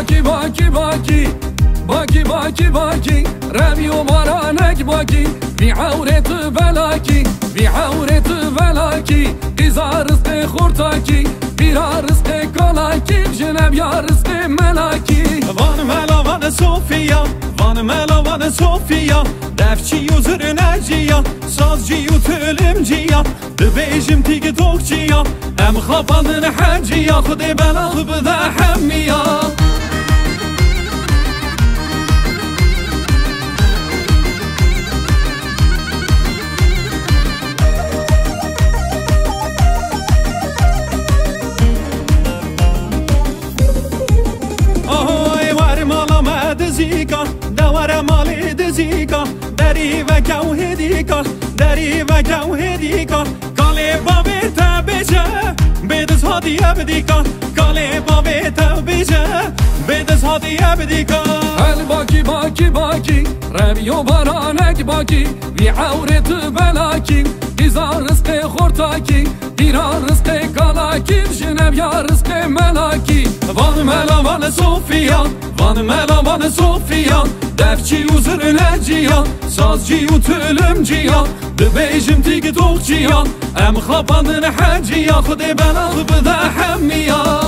باکی باکی باکی باکی باکی باکی روی و مارانک باکی بی عورت بلاکی بی عورت بلاکی قیزا رزق خورتاکی بیرا رزق کلاکی جنب یا رزق ملاکی وان ملا وان صوفیا وان ملا وان صوفیا دفچی و زرنجیا سازجی و تلمجیا ببیجم تیک توکجیا ام خبالن حجیا خودی بلاغ بده حمیا دوار مالی دزیکا دری و گوهدیکا دری و گوهدیکا کالی بابی تبیجه بیدز هادیه بدیکا کالی بابی تبیجه بیدز هادیه بدیکا هل باکی باکی باکی روی و بارانک باکی بی عورت بلاکی قیزا رزق خورتاکی بیرا رزق کلاکی جنب یا رزق ملاکی وان ملا وان صوفیا وان ملا وان صوفیا دفچی و زرنجیا سازجی و تلمجیا ببیجم تیک توکجیا ام خبالن حجیا خودی بلاغ بده حمیا